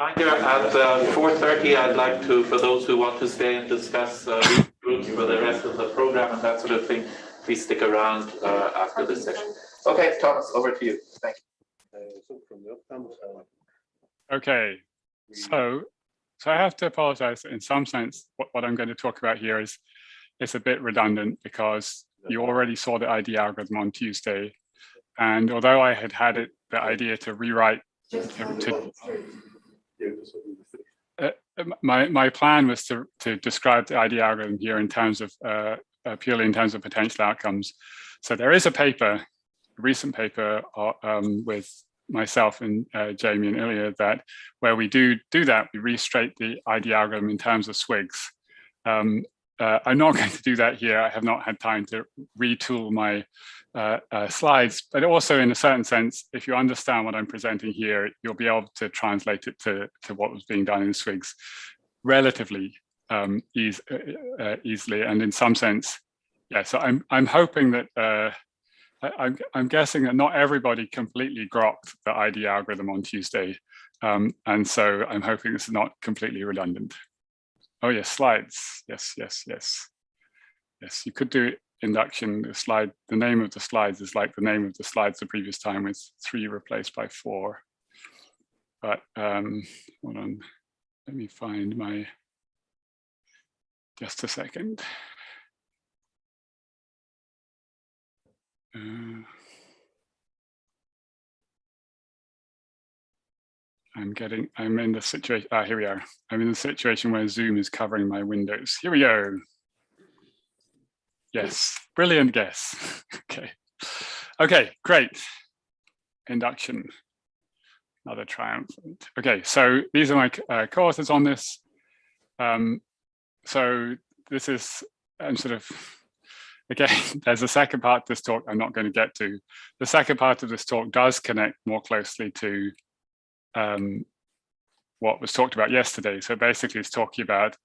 At 4:30, I'd like to, for those who want to stay and discuss groups for the rest of the program and that sort of thing, please stick around after this session. Okay, Thomas, over to you. Thank you. Okay, so I have to apologize. In some sense, what I'm going to talk about here is a bit redundant because you already saw the ID algorithm on Tuesday, and although I had the idea to rewrite my plan was to describe the ID algorithm here in terms of purely in terms of potential outcomes. So there is a paper, a recent paper with myself and Jamie and Ilya where we do that. We restate the ID algorithm in terms of SWIGs. I'm not going to do that here. I have not had time to retool my slides, but also in a certain sense, if you understand what I'm presenting here, you'll be able to translate it to what was being done in SWIGs relatively easily. And in some sense, yeah, so I'm hoping that, I'm guessing that not everybody completely grokked the ID algorithm on Tuesday. And so I'm hoping this is not completely redundant. Oh yes, slides. Yes, you could do induction. The name of the slides is like the name of the slides the previous time with 3 replaced by 4. But hold on, let me find my, just a second. I'm in the situation, here we are. I'm in the situation where Zoom is covering my windows. Here we go. Yes, brilliant guess. Okay, great. Induction, another triumphant. Okay, so these are my co-authors on this. So this is, I'm sort of, again, there's a second part of this talk I'm not going to get to. The second part of this talk does connect more closely to what was talked about yesterday. So basically it's talking about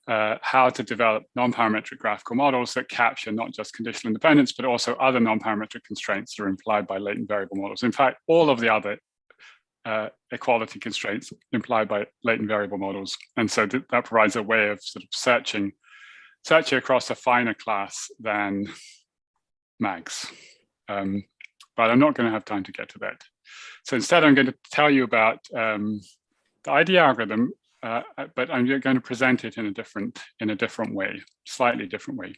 how to develop non-parametric graphical models that capture not just conditional independence, but also other non-parametric constraints that are implied by latent variable models. In fact, all of the other equality constraints implied by latent variable models. And so that provides a way of sort of searching across a finer class than MAGs. But I'm not going to have time to get to that. So instead, I'm going to tell you about the ID algorithm, but I'm going to present it in a different way, slightly different way.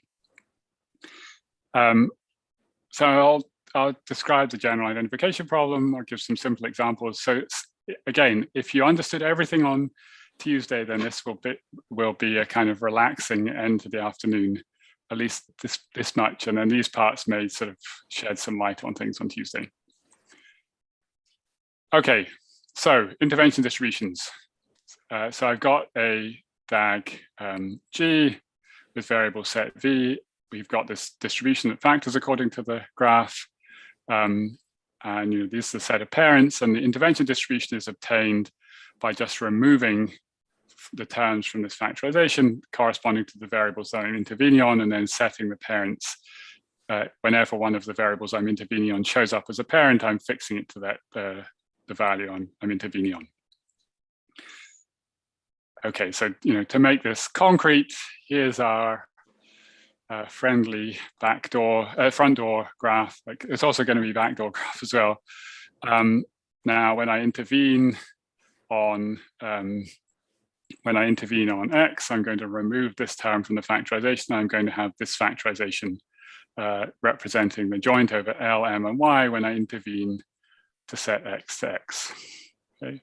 So I'll describe the general identification problem. I'll give some simple examples. So again, if you understood everything on Tuesday, then this will be a kind of relaxing end to the afternoon, at least this much. And then these parts may sort of shed some light on things on Tuesday. Okay, so intervention distributions. So I've got a DAG G with variable set V. We've got this distribution that factors according to the graph. And this is the set of parents, and the intervention distribution is obtained by just removing the terms from this factorization corresponding to the variables that I'm intervening on, and then setting the parents. Whenever one of the variables I'm intervening on shows up as a parent, I'm fixing it to that the value I'm intervening on. Okay, so to make this concrete, here's our friendly front door graph. Like, it's also going to be backdoor graph as well. Now, when I intervene on X, I'm going to remove this term from the factorization. I'm going to have this factorization representing the joint over L, M, and Y when I intervene to set X to X. Okay.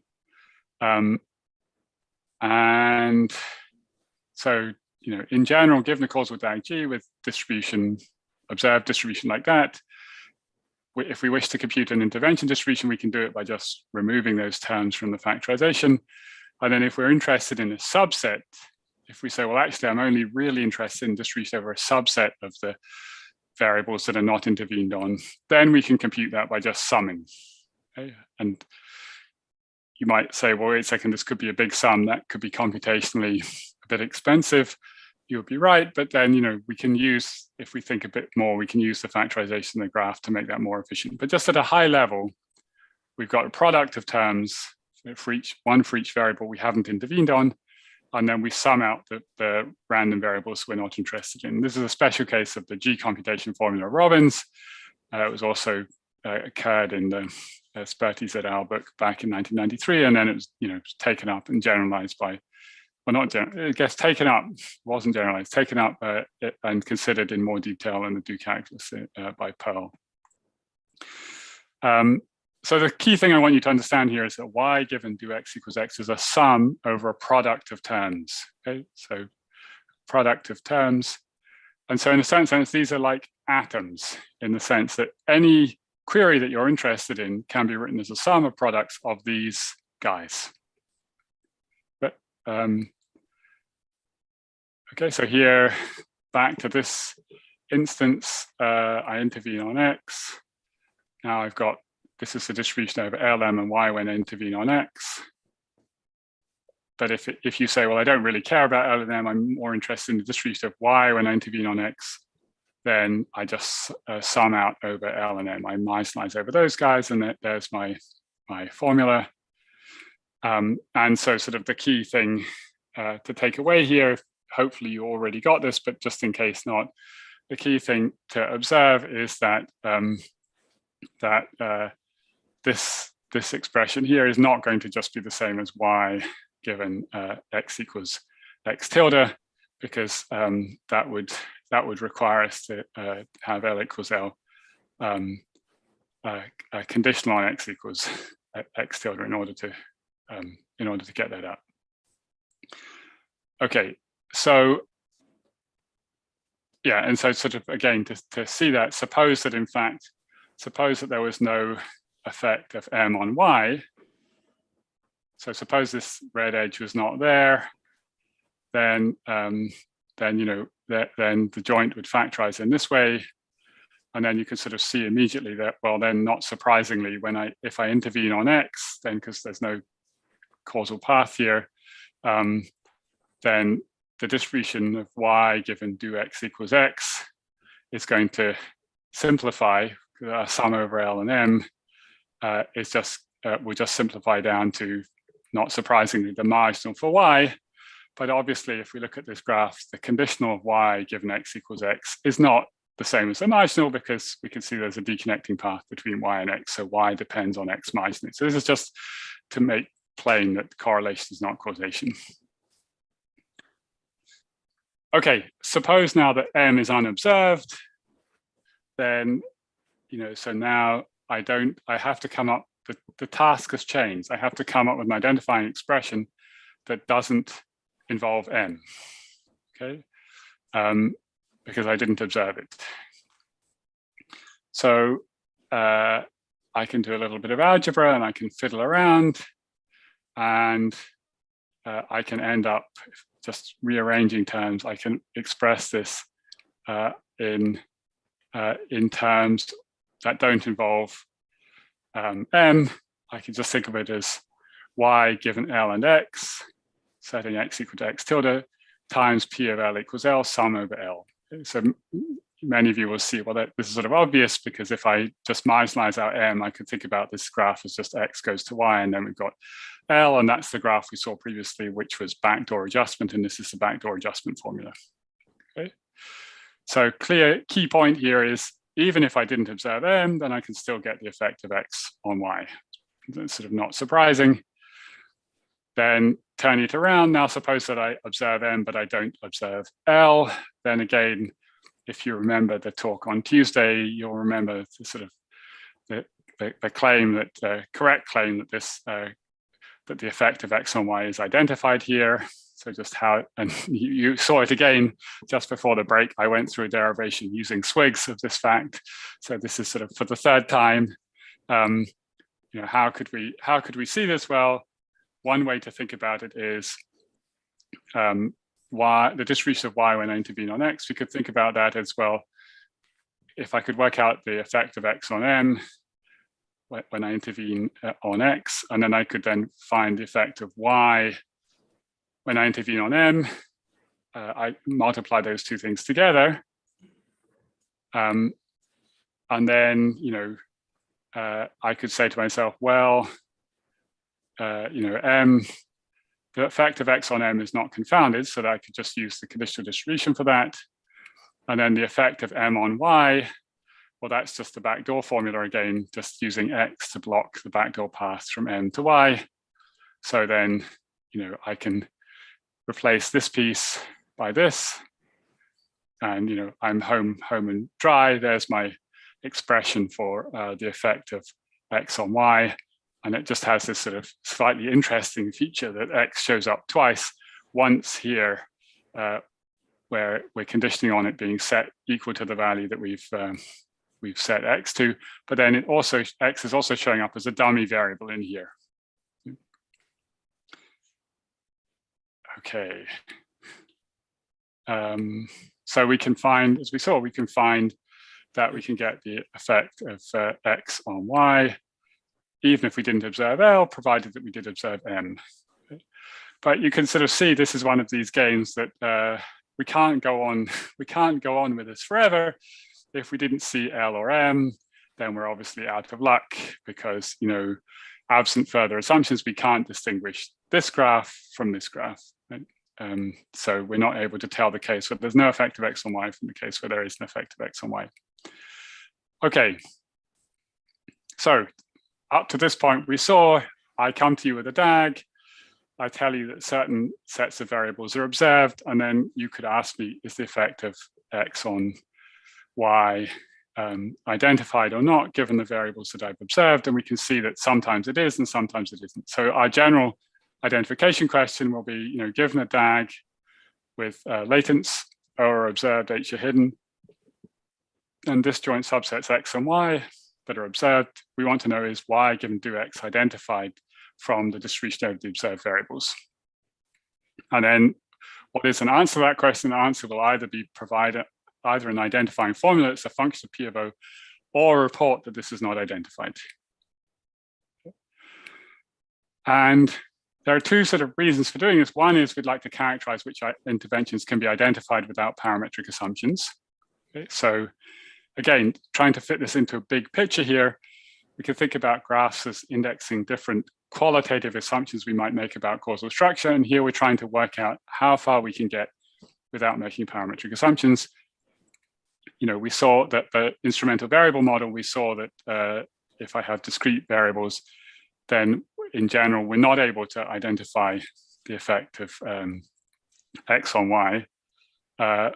And so, in general, given a causal DAG G with distribution, observed distribution like that, if we wish to compute an intervention distribution, we can do it by just removing those terms from the factorization. And then if we're interested in a subset, if we say, well, actually, I'm only really interested in distribution over a subset of the variables that are not intervened on, then we can compute that by just summing. Okay? And you might say, well, wait a second, this could be a big sum. That could be computationally a bit expensive. You'll be right, but then we can use, if we think a bit more, we can use the factorization of the graph to make that more efficient. But just at a high level, we've got a product of terms for one for each variable we haven't intervened on, and then we sum out the random variables we're not interested in. This is a special case of the G computation formula of Robbins. It was also occurred in the Vertices et al. Book back in 1993, and then it was taken up and generalized by, well, not I guess taken up, wasn't generalized, taken up and considered in more detail in the Do calculus by Pearl. So the key thing I want you to understand here is that y given do x equals x is a sum over a product of terms. Okay, so product of terms. And so in a certain sense, these are like atoms in the sense that any query that you're interested in can be written as a sum of products of these guys. But okay, so here, back to this instance, I intervene on x. Now I've got, this is the distribution over LM and Y when I intervene on X. But if you say, well, I don't really care about L and M, I'm more interested in the distribution of Y when I intervene on X, then I just sum out over L and M. I marginalize over those guys, and there's my formula. And so sort of the key thing to take away here, hopefully you already got this, but just in case not, the key thing to observe is that this expression here is not going to just be the same as y given x equals x tilde, because that would require us to have L equals L conditional on x equals x tilde in order to get that up. Okay, so yeah, and so sort of again to see that, suppose that in fact, suppose that there was no effect of M on Y. So suppose this red edge was not there, then then the joint would factorize in this way, and then you can sort of see immediately that, well, then not surprisingly, if I intervene on X, then because there's no causal path here, then the distribution of Y given do X equals X is going to simplify. Sum over L and M is just will just simplify down to, not surprisingly, the marginal for Y. But obviously, if we look at this graph, the conditional of Y given X equals X is not the same as the marginal, because we can see there's a deconnecting path between Y and X. So Y depends on X marginally. So this is just to make plain that correlation is not causation. Okay, suppose now that M is unobserved, then so now I have to come up, the task has changed. I have to come up with an identifying expression that doesn't involve M, okay? Because I didn't observe it. So I can do a little bit of algebra and I can fiddle around, and I can end up just rearranging terms. I can express this in terms that don't involve M. I can just think of it as Y given L and X, setting X equal to X tilde, times P of L equals L, sum over L. So many of you will see, well, this is sort of obvious, because if I just marginalize out M, I could think about this graph as just X goes to Y, and then we've got L, and that's the graph we saw previously, which was backdoor adjustment, and this is the backdoor adjustment formula. Okay. So key point here is, even if I didn't observe M, then I can still get the effect of X on Y. That's sort of not surprising. Then turn it around. Now suppose that I observe M, but I don't observe L. Then again, if you remember the talk on Tuesday, you'll remember the sort of the claim that the correct claim that this that the effect of X on Y is identified here. So just how, and you saw it again just before the break, I went through a derivation using Swigs of this fact. So this is sort of for the third time. How could we see this? Well, one way to think about it is the distribution of Y when I intervene on X. We could think about that as, well, if I could work out the effect of X on M when I intervene on X, and then I could then find the effect of Y when I intervene on M. I multiply those two things together. And then, I could say to myself, well, M, the effect of X on M is not confounded, so that I could just use the conditional distribution for that. And then the effect of M on Y, well, that's just the backdoor formula again, just using X to block the backdoor path from M to Y. So then, I can replace this piece by this. And, I'm home and dry. There's my expression for the effect of X on Y. And it just has this sort of slightly interesting feature that X shows up twice, once here, where we're conditioning on it being set equal to the value that we've set X to, but then X is also showing up as a dummy variable in here. Okay. So we can find, as we saw, we can find that we can get the effect of X on Y, even if we didn't observe L, provided that we did observe M. But you can sort of see this is one of these games that we can't go on with this forever. If we didn't see L or M, then we're obviously out of luck because, absent further assumptions, we can't distinguish this graph from this graph. Right? So we're not able to tell the case where there's no effect of X on Y from the case where there is an effect of X on Y. Okay, so up to this point, we saw I come to you with a DAG. I tell you that certain sets of variables are observed, and then you could ask me, is the effect of X on Y identified or not, given the variables that I've observed? And we can see that sometimes it is and sometimes it isn't. So our general identification question will be, given a DAG with latents, O are observed, H are hidden, and disjoint subsets X and Y that are observed, we want to know is Y given do X identified from the distribution of the observed variables. And then what is an answer to that question? The answer will either be provided either an identifying formula that's a function of P of O, or a report that this is not identified. And there are two sort of reasons for doing this. One is we'd like to characterize which interventions can be identified without parametric assumptions. Okay, so again, trying to fit this into a big picture here, we can think about graphs as indexing different qualitative assumptions we might make about causal structure. And here we're trying to work out how far we can get without making parametric assumptions. We saw that the instrumental variable model, we saw that if I have discrete variables, then in general, we're not able to identify the effect of X on Y, but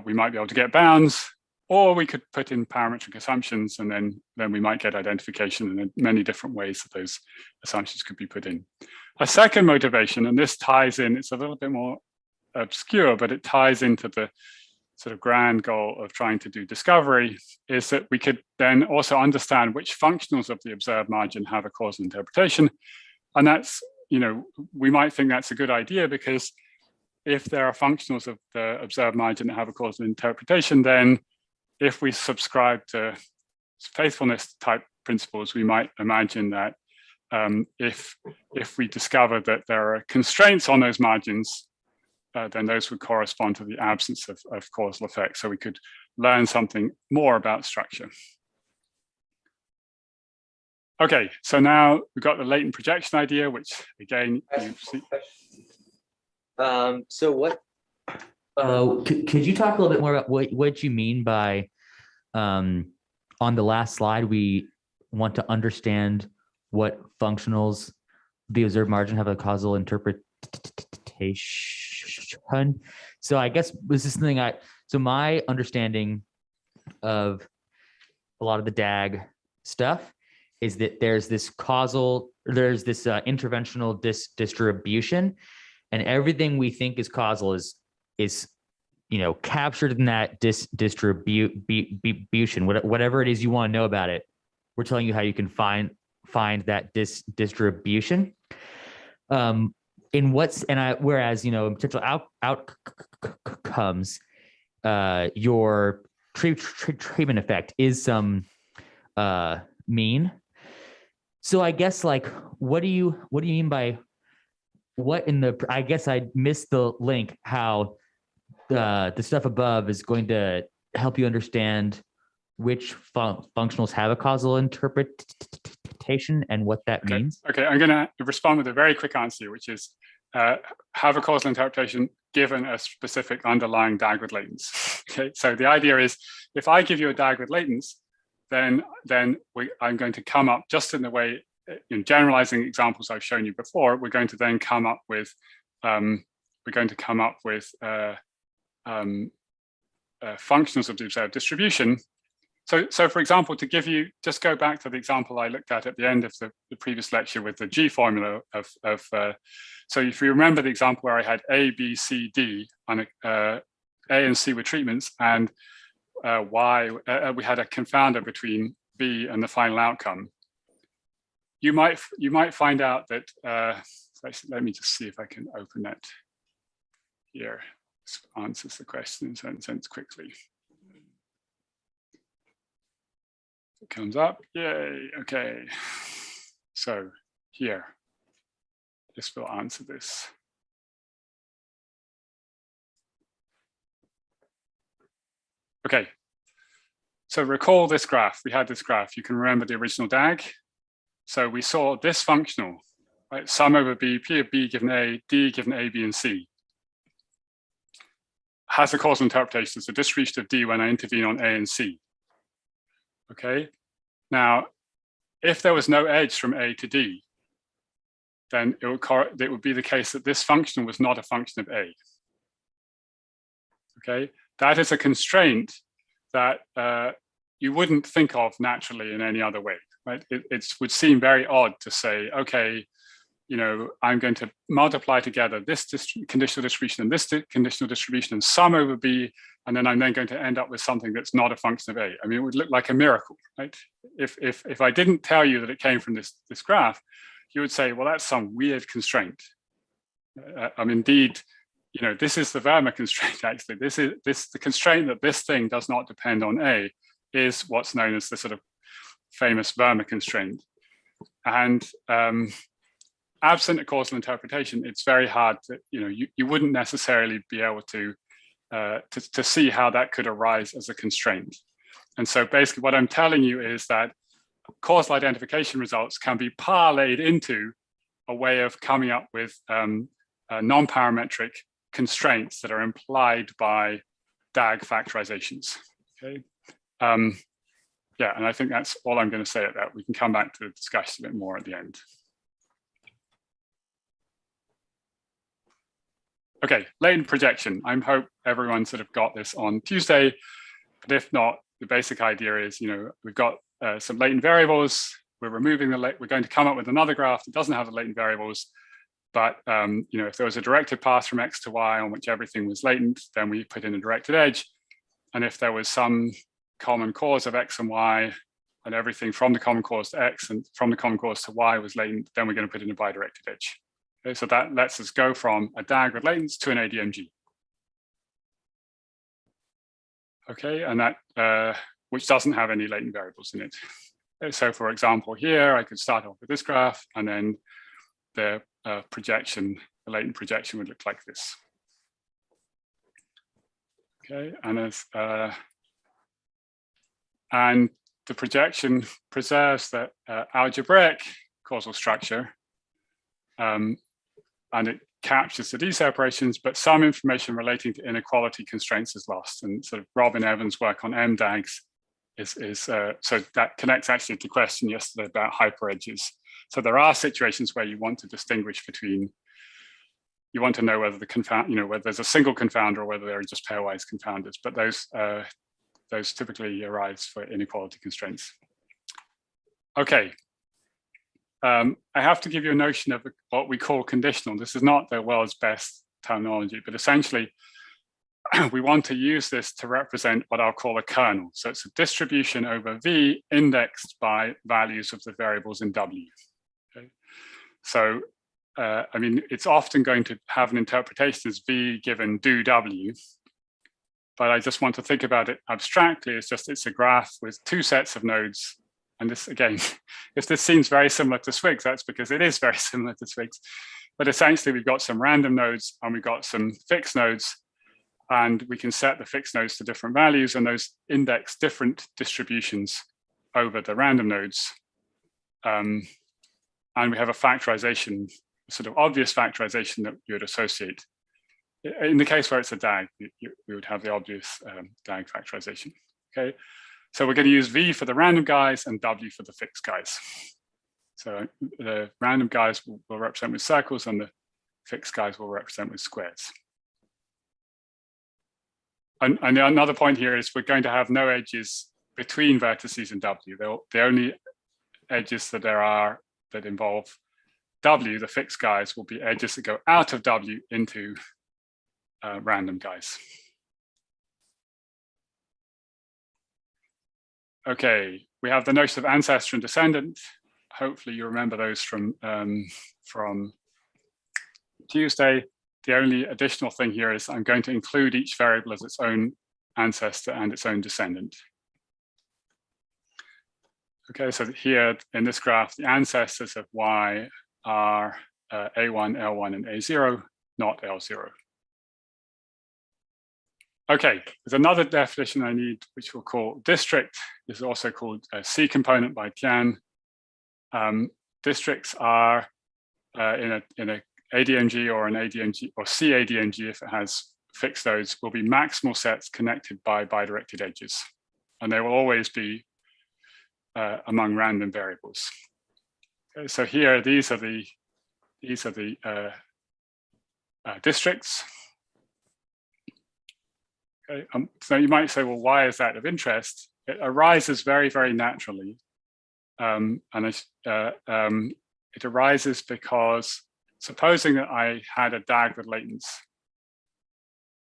we might be able to get bounds, or we could put in parametric assumptions, and then we might get identification, and there are many different ways that those assumptions could be put in. A second motivation, and this ties in, it's a little bit more obscure, but it ties into the sort of grand goal of trying to do discovery, is that we could then also understand which functionals of the observed margin have a causal interpretation. And that's, we might think that's a good idea because if there are functionals of the observed margin that have a causal interpretation, then if we subscribe to faithfulness type principles, we might imagine that if we discover that there are constraints on those margins, then those would correspond to the absence of causal effects. So we could learn something more about structure. Okay, so now we've got the latent projection idea, which again, you see. So what, could you talk a little bit more about what you mean by, on the last slide, we want to understand what functionals the observed margin have a causal interpretation. So I guess this is something so my understanding of a lot of the DAG stuff is that there's this interventional distribution, and everything we think is causal is captured in that distribution. Whatever it is you want to know about it, we're telling you how you can find that distribution. Whereas potential outcomes, your treatment effect is some mean. So I guess what do you mean by what in the? I guess I missed the link how the stuff above is going to help you understand which functionals have a causal interpretation. interpretation and what that means? Okay, I'm going to respond with a very quick answer, which is have a causal interpretation given a specific underlying DAG with latents. Okay, so the idea is if I give you a DAG with latents, then I'm going to come up just in the way, in generalizing examples I've shown you before, we're going to then come up with functions of the observed distribution. So for example, to give you, just go back to the example I looked at the end of the previous lecture with the G formula so if you remember the example where I had A, B, C, D, and A and C were treatments, and Y, we had a confounder between B and the final outcome. You might find out that, let me just see if I can open that here. This answers the question in a certain sense quickly. It comes up, yay, okay. So here, this will answer this. Okay, so recall this graph, we had this graph, you can remember the original DAG. So we saw this functional, right? Sum over B, P of B given A, D given A, B, and C. Has a causal interpretation, so distribution of D when I intervene on A and C. Okay, now, if there was no edge from A to D, then it would be the case that this function was not a function of A. Okay, that is a constraint that you wouldn't think of naturally in any other way, right? It would seem very odd to say, okay, you know, I'm going to multiply together this conditional distribution and this conditional distribution and sum over B, and then I'm then going to end up with something that's not a function of A. I mean, it would look like a miracle, right? If I didn't tell you that it came from this graph, you would say, well, that's some weird constraint. Indeed, you know, this is the Verma constraint, actually. The constraint that this thing does not depend on A is what's known as the sort of famous Verma constraint. And absent a causal interpretation, it's very hard to, you know, you wouldn't necessarily be able to see how that could arise as a constraint. And so basically what I'm telling you is that causal identification results can be parlayed into a way of coming up with non-parametric constraints that are implied by DAG factorizations. Okay. Yeah, and I think that's all I'm going to say at that. We can come back to the discussion a bit more at the end. Okay, latent projection. I hope everyone sort of got this on Tuesday, but if not, the basic idea is, you know, we've got some latent variables. We're removing we're going to come up with another graph that doesn't have the latent variables, but you know, if there was a directed path from X to Y on which everything was latent, then we put in a directed edge. And if there was some common cause of X and Y, and everything from the common cause to X and from the common cause to Y was latent, then we're going to put in a bidirected edge. Okay, so that lets us go from a DAG with latents to an ADMG. Okay, and that which doesn't have any latent variables in it. So for example, here I could start off with this graph, and then the projection, the latent projection would look like this. Okay, and the projection preserves the algebraic causal structure, and it captures the D separations, but some information relating to inequality constraints is lost. And sort of Robin Evans' work on MDAGs so that connects actually to the question yesterday about hyperedges. So there are situations where you want to distinguish between, you want to know whether whether there's a single confounder or whether there are just pairwise confounders, but those typically arise for inequality constraints. Okay. I have to give you a notion of what we call conditional. This is not the world's best terminology, but essentially we want to use this to represent what I'll call a kernel. So it's a distribution over V indexed by values of the variables in W. Okay. So, I mean, it's often going to have an interpretation as V given do W, but I just want to think about it abstractly. It's a graph with two sets of nodes. And this, again, if this seems very similar to Swigs, that's because it is very similar to Swigs. But essentially, we've got some random nodes and we've got some fixed nodes. And we can set the fixed nodes to different values, and those index different distributions over the random nodes. and we have a factorization, sort of obvious factorization that you would associate. In the case where it's a DAG, we would have the obvious DAG factorization. Okay, so we're going to use V for the random guys and W for the fixed guys. So the random guys will represent with circles and the fixed guys will represent with squares. And another point here is we're going to have no edges between vertices and W. The only edges that there are that involve W, the fixed guys, will be edges that go out of W into random guys. Okay, we have the notion of ancestor and descendant. Hopefully you remember those from Tuesday. The only additional thing here is I'm going to include each variable as its own ancestor and its own descendant. Okay, so here in this graph, the ancestors of Y are A1, L1, and A0, not L0. Okay, there's another definition I need, which we'll call district. This is also called a C component by Tian. Districts are in a ADMG or an ADMG or CADMG, if it has fixed nodes, will be maximal sets connected by bidirected edges, and they will always be among random variables. Okay, so here, these are the districts. Okay, so you might say, well, why is that of interest? It arises very, very naturally, and it arises because supposing that I had a DAG with latents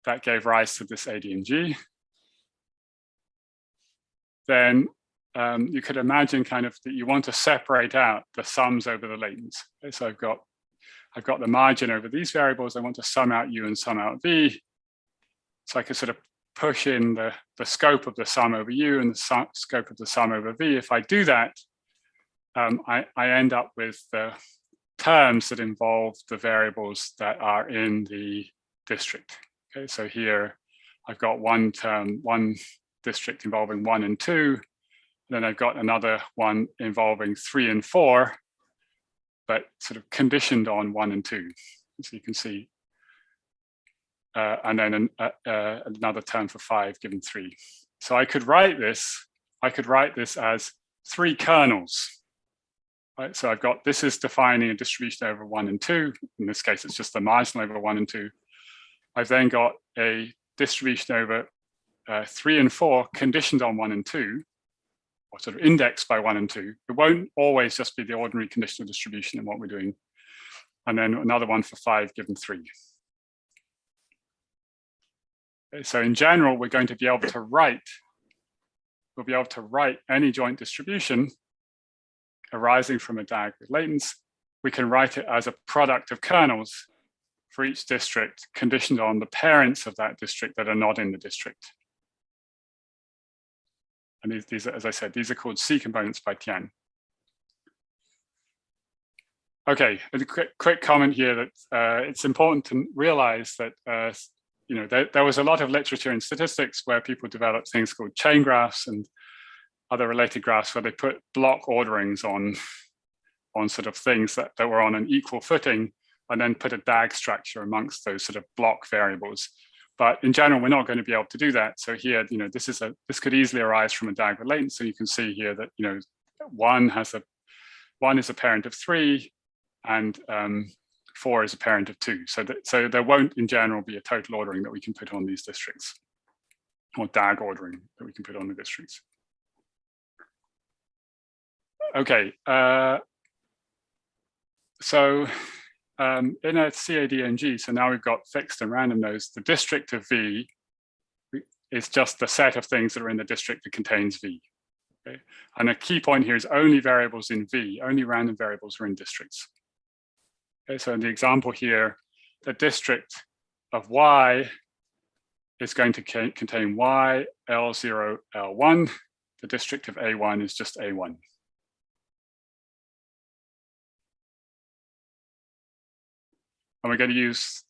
that gave rise to this ADMG, then you could imagine kind of that you want to separate out the sums over the latents. Okay, so I've got the margin over these variables. I want to sum out U and sum out V. So I could sort of push in the scope of the sum over U and the scope of the sum over V. If I do that, I end up with the terms that involve the variables that are in the district. Okay, so here I've got one district involving 1 and 2. Then I've got another one involving 3 and 4, but sort of conditioned on 1 and 2. So you can see, and then another term for 5 given 3. So I could write this as 3 kernels. Right, so I've got, this is defining a distribution over 1 and 2. In this case, it's just the marginal over 1 and 2. I've then got a distribution over 3 and 4 conditioned on 1 and 2, or sort of indexed by 1 and 2. It won't always just be the ordinary conditional distribution in what we're doing. And then another one for 5 given 3. Okay, so in general, we're going to be able to write, we'll be able to write any joint distribution arising from a DAG with latents. We can write it as a product of kernels for each district conditioned on the parents of that district that are not in the district. And these are, as I said, these are called C components by Tian. Okay, a quick comment here that it's important to realize that you know, there was a lot of literature in statistics where people developed things called chain graphs and other related graphs where they put block orderings on sort of things that were on an equal footing, and then put a DAG structure amongst those sort of block variables. But in general, we're not going to be able to do that. So here, you know, this could easily arise from a DAG with latents. So you can see here that, you know, one is a parent of 3, and 4 is a parent of 2. So there won't in general be a total ordering that we can put on these districts, or DAG ordering that we can put on the districts. Okay, so in a CADMG, so now we've got fixed and random nodes, the district of V is just the set of things that are in the district that contains V. Okay? And a key point here is only variables in V, only random variables are in districts. Okay, so in the example here, the district of Y is going to contain Y, L0, L1. The district of A1 is just A1. And we're going to use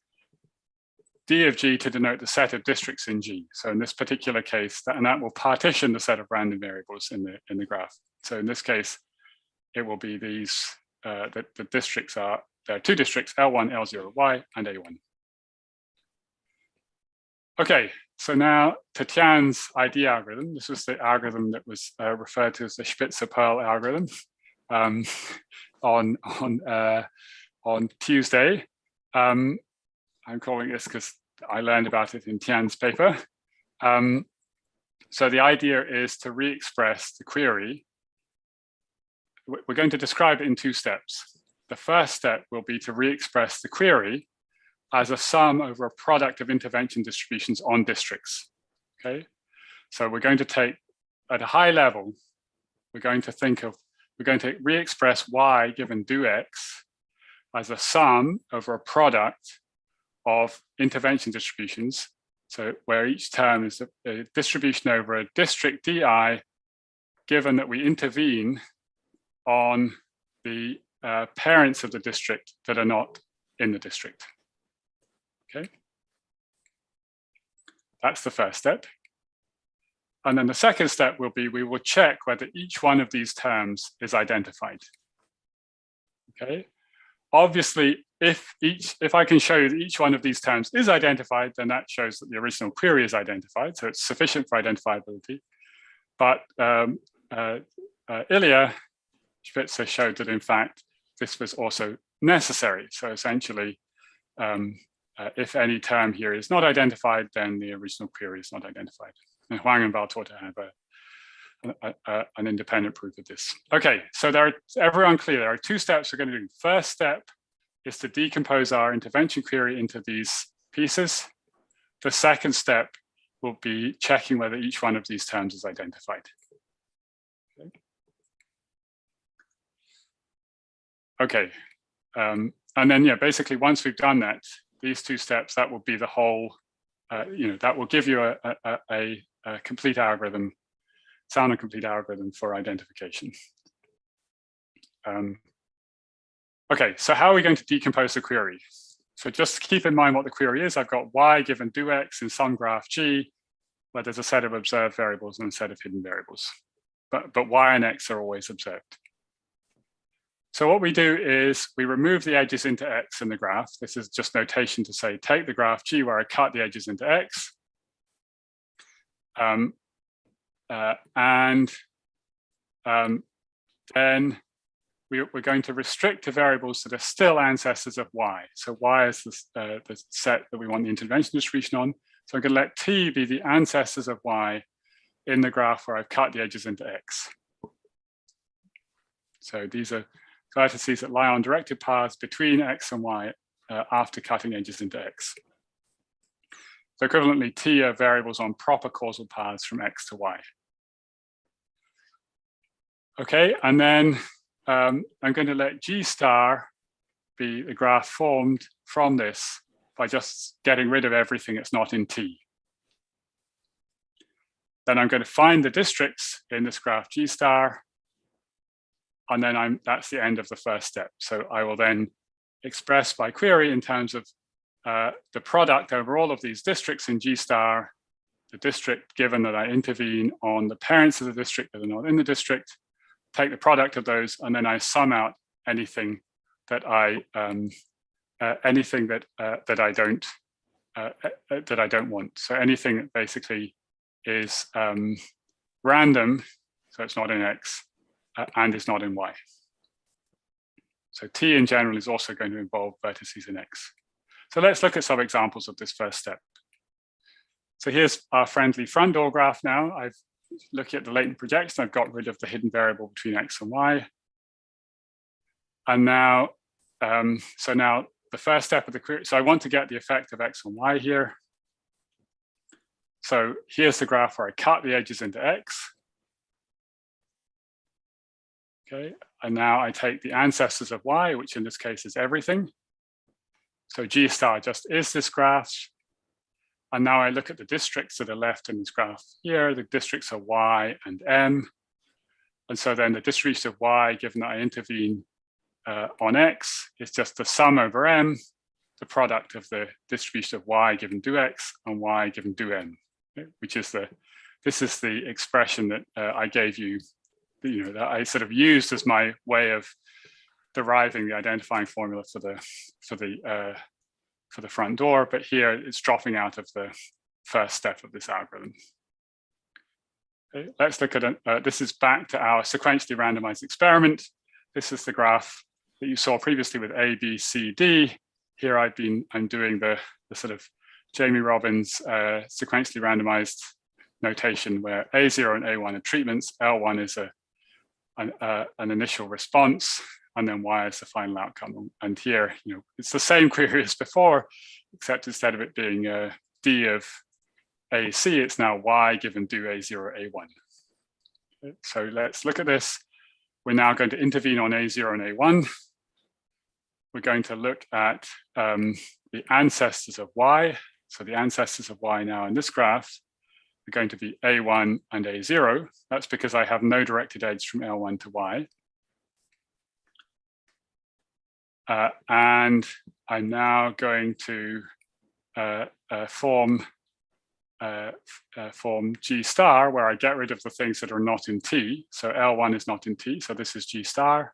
D of G to denote the set of districts in G. So in this particular case, that will partition the set of random variables in the graph. So in this case, it will be these, the districts are, there are two districts, L1, L0Y, and A1. Okay, so now to Tian's ID algorithm. This was the algorithm that was referred to as the Schmitzer-Pearl algorithm on Tuesday. I'm calling this because I learned about it in Tian's paper. So the idea is to re-express the query. We're going to describe it in two steps. The first step will be to re-express the query as a sum over a product of intervention distributions on districts. Okay, so we're going to take, at a high level, we're going to re-express y given do x as a sum over a product of intervention distributions. So where each term is a distribution over a district DI, given that we intervene on the parents of the district that are not in the district. Okay, that's the first step. And then the second step will be, we will check whether each one of these terms is identified. Okay, obviously, if I can show you that each one of these terms is identified, then that shows that the original query is identified, so it's sufficient for identifiability. But Ilya Schmitzer showed that in fact this was also necessary. So essentially, if any term here is not identified, then the original query is not identified. And Huang and Bao taught to have an independent proof of this. Okay, so everyone clear, there are two steps we're going to do. First step is to decompose our intervention query into these pieces. The second step will be checking whether each one of these terms is identified. Okay, and then yeah, basically once we've done that, these two steps, that will be the whole, that will give you a complete algorithm, sound and complete algorithm for identification. Okay, so how are we going to decompose the query? So just keep in mind what the query is. I've got y given do x in some graph G, where there's a set of observed variables and a set of hidden variables. But y and x are always observed. So what we do is we remove the edges into x in the graph. This is just notation to say, take the graph G where I cut the edges into x. Then we're going to restrict to variables that are still ancestors of y. So y is the set that we want the intervention distribution on. So I'm going to let t be the ancestors of y in the graph where I've cut the edges into x. So these are vertices that lie on directed paths between x and y after cutting edges into x. So equivalently, t are variables on proper causal paths from x to y. Okay, and then I'm going to let G star be the graph formed from this by just getting rid of everything that's not in T. Then I'm going to find the districts in this graph G star, and then that's the end of the first step. So I will then express my query in terms of the product over all of these districts in G star, the district given that I intervene on the parents of the district that are not in the district, take the product of those, and then I sum out anything that I don't want. So anything that basically is random, so it's not in X, and is not in Y. So T in general is also going to involve vertices in X. So let's look at some examples of this first step. So here's our friendly front door graph now. I've looking at the latent projection, I've got rid of the hidden variable between X and Y. And now, so now the first step of the query, so I want to get the effect of X and Y here. So here's the graph where I cut the edges into X. Okay, and now I take the ancestors of Y, which in this case is everything. So G star just is this graph. And now I look at the districts that are left in this graph here. The districts are Y and M. And so then the distribution of Y, given that I intervene on X, is just the sum over M, the product of the distribution of Y given do X and Y given do M, which is this is the expression that I gave you that I sort of used as my way of deriving the identifying formula for the front door, but here it's dropping out of the first step of this algorithm. Okay, let's look at this is back to our sequentially randomized experiment. This is the graph that you saw previously with A, B, C, D. Here I'm doing the sort of Jamie Robbins sequentially randomized notation where A0 and A1 are treatments, L1 is an initial response, and then Y is the final outcome. And here, it's the same query as before, except instead of it being D of AC, it's now Y given do A0, A1. Okay, so let's look at this. We're now going to intervene on A0 and A1. We're going to look at the ancestors of Y. So the ancestors of Y now in this graph are going to be A1 and A0. That's because I have no directed edge from L1 to Y. And I'm now going to form G star, where I get rid of the things that are not in T. So L1 is not in T, so this is G star.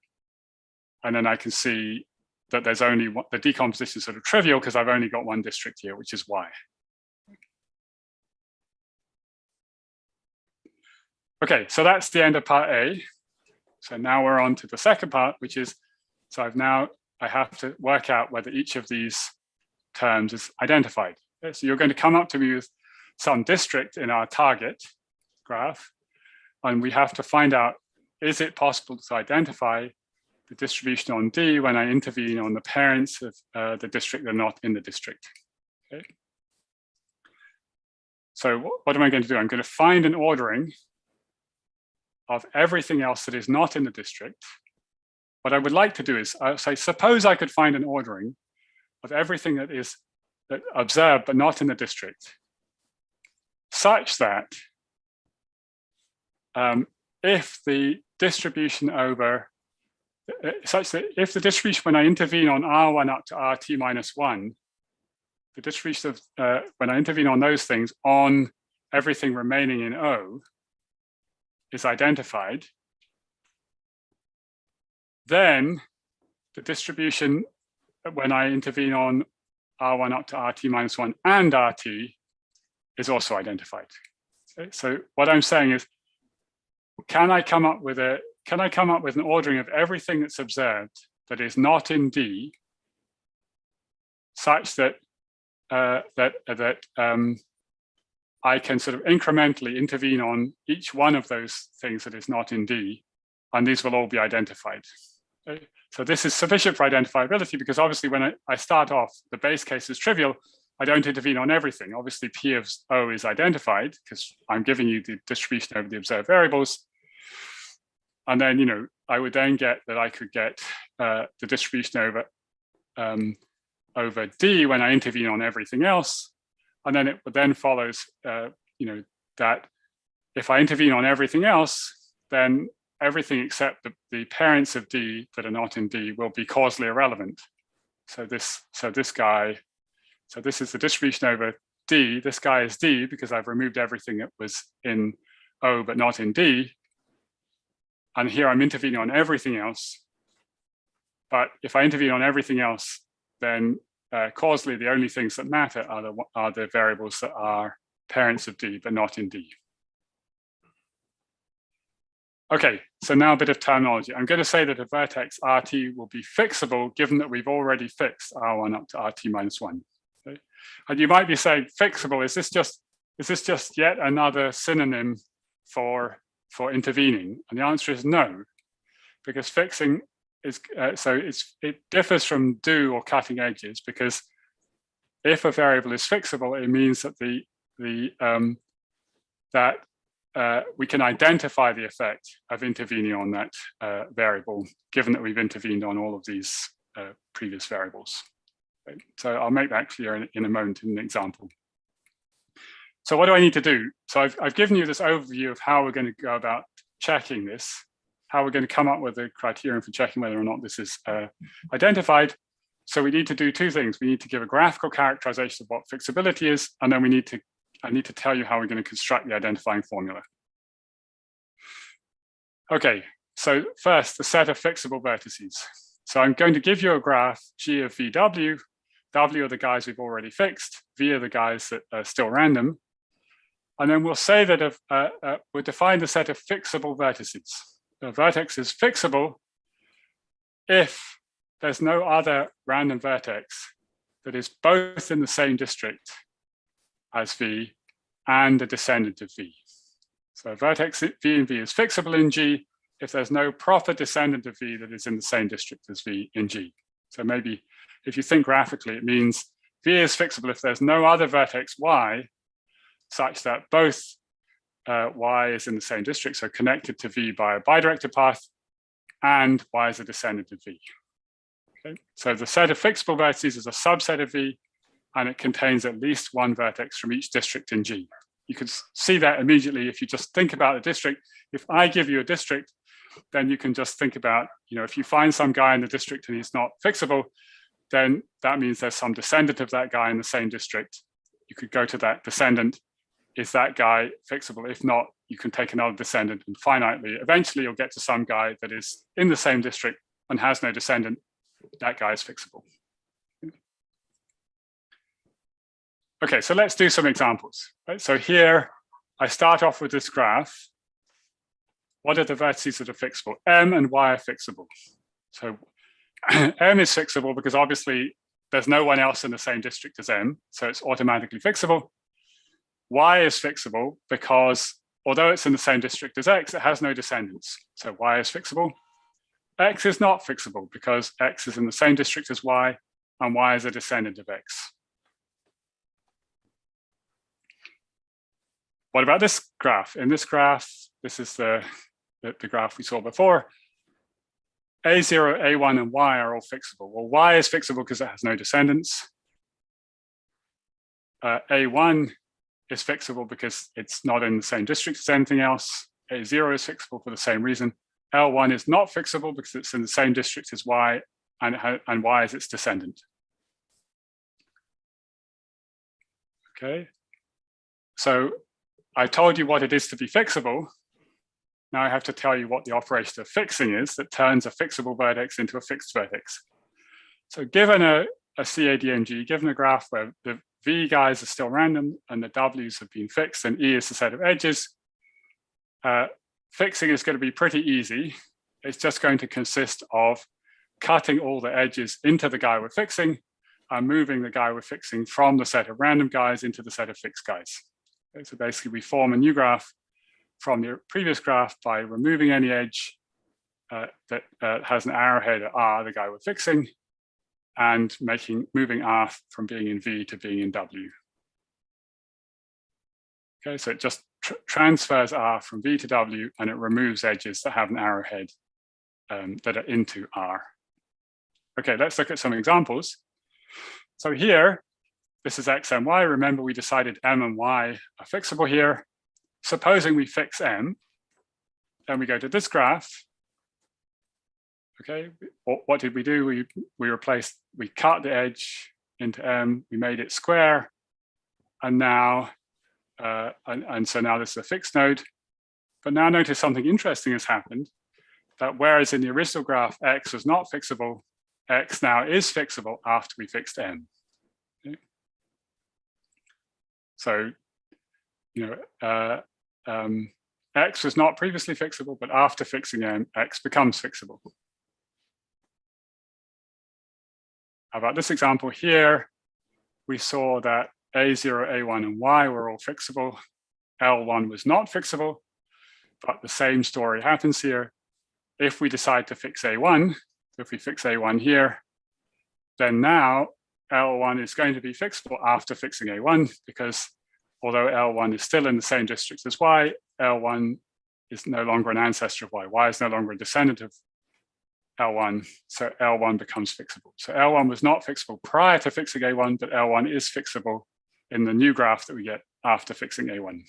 And then I can see that there's only one, the decomposition is sort of trivial because I've only got one district here, which is Y. Okay, so that's the end of part A. So now we're on to the second part, which is, so I have to work out whether each of these terms is identified. Okay, so you're going to come up to me with some district in our target graph, and we have to find out, is it possible to identify the distribution on D when I intervene on the parents of the district that are not in the district? Okay. So what am I going to do? I'm going to find an ordering of everything else that is not in the district. What I would like to do is say, suppose I could find an ordering of everything that is observed but not in the district, such that if the distribution when I intervene on R1 up to RT minus 1, the distribution of when I intervene on those things on everything remaining in O is identified, then the distribution when I intervene on R1 up to RT minus 1 and RT is also identified. Okay, so what I'm saying is, can I come up with an ordering of everything that's observed that is not in D, such that I can sort of incrementally intervene on each one of those things that is not in D, and these will all be identified. Okay? So this is sufficient for identifiability because obviously when I start off, the base case is trivial. I don't intervene on everything. Obviously P of O is identified because I'm giving you the distribution over the observed variables. And then, I would then get that I could get the distribution over D when I intervene on everything else. And then it then follows, that if I intervene on everything else, then everything except the parents of D that are not in D will be causally irrelevant. So this is the distribution over D. This guy is D because I've removed everything that was in O but not in D. And here I'm intervening on everything else. But if I intervene on everything else, then causally the only things that matter are the variables that are parents of D but not in D. Okay, so now a bit of terminology. I'm going to say that a vertex RT will be fixable given that we've already fixed R1 up to RT minus 1. Okay? And you might be saying, fixable, is this just yet another synonym for intervening? And the answer is no, because fixing is it differs from do or cutting edges, because if a variable is fixable, it means that we can identify the effect of intervening on that variable, given that we've intervened on all of these previous variables. Okay? So I'll make that clear in a moment in an example. So what do I need to do? So I've given you this overview of how we're going to go about checking this, how we're going to come up with a criterion for checking whether or not this is identified. So we need to do two things. We need to give a graphical characterization of what fixability is, and then I need to tell you how we're going to construct the identifying formula. Okay, so first, the set of fixable vertices. So I'm going to give you a graph G of VW. W are the guys we've already fixed. V are the guys that are still random. And then we'll say that we'll define the set of fixable vertices. The vertex is fixable if there's no other random vertex that is both in the same district as V and a descendant of V. So vertex V in V is fixable in G if there's no proper descendant of V that is in the same district as V in G. So maybe if you think graphically, it means V is fixable if there's no other vertex Y such that both Y is in the same district, so connected to V by a bidirected path, and Y is a descendant of V. Okay. So the set of fixable vertices is a subset of V, and it contains at least one vertex from each district in G. You can see that immediately if you just think about the district. If I give you a district, then you can just think about, if you find some guy in the district and he's not fixable, then that means there's some descendant of that guy in the same district. You could go to that descendant. Is that guy fixable? If not, you can take another descendant, and finitely, eventually you'll get to some guy that is in the same district and has no descendant. That guy is fixable. Okay, so let's do some examples. Right? So here, I start off with this graph. What are the vertices that are fixable? M and Y are fixable. So M is fixable because obviously there's no one else in the same district as M, so it's automatically fixable. Y is fixable because although it's in the same district as X, it has no descendants. So Y is fixable. X is not fixable because X is in the same district as Y, and Y is a descendant of X. What about this graph? In this graph, this is the graph we saw before. A0, A1, and Y are all fixable. Well, Y is fixable because it has no descendants. A1 is fixable because it's not in the same district as anything else. A0 is fixable for the same reason. L1 is not fixable because it's in the same district as Y, and Y is its descendant. Okay, so I told you what it is to be fixable. Now I have to tell you what the operation of fixing is that turns a fixable vertex into a fixed vertex. So given a CADMG, given a graph where the V guys are still random and the W's have been fixed and E is the set of edges, fixing is going to be pretty easy. It's just going to consist of cutting all the edges into the guy we're fixing and moving the guy we're fixing from the set of random guys into the set of fixed guys. Okay, so basically we form a new graph from the previous graph by removing any edge that has an arrowhead at R, the guy we're fixing, and moving R from being in V to being in W. Okay, so it just transfers R from V to W, and it removes edges that have an arrowhead that are into R. Okay, let's look at some examples. So here, this is X and Y. Remember, we decided M and Y are fixable here. Supposing we fix M, then we go to this graph. Okay, what did we do? We cut the edge into M, we made it square, and now, so now this is a fixed node. But now notice something interesting has happened, that whereas in the original graph, X was not fixable, X now is fixable after we fixed M. Okay. So, X was not previously fixable, but after fixing M, X becomes fixable. How about this example here? We saw that A0, A1, and Y were all fixable. L1 was not fixable, but the same story happens here. If we decide to fix A1, if we fix A1 here, then now L1 is going to be fixable after fixing A1, because although L1 is still in the same district as Y, L1 is no longer an ancestor of Y. Y is no longer a descendant of L1, so L1 becomes fixable. So L1 was not fixable prior to fixing A1, but L1 is fixable in the new graph that we get after fixing A1.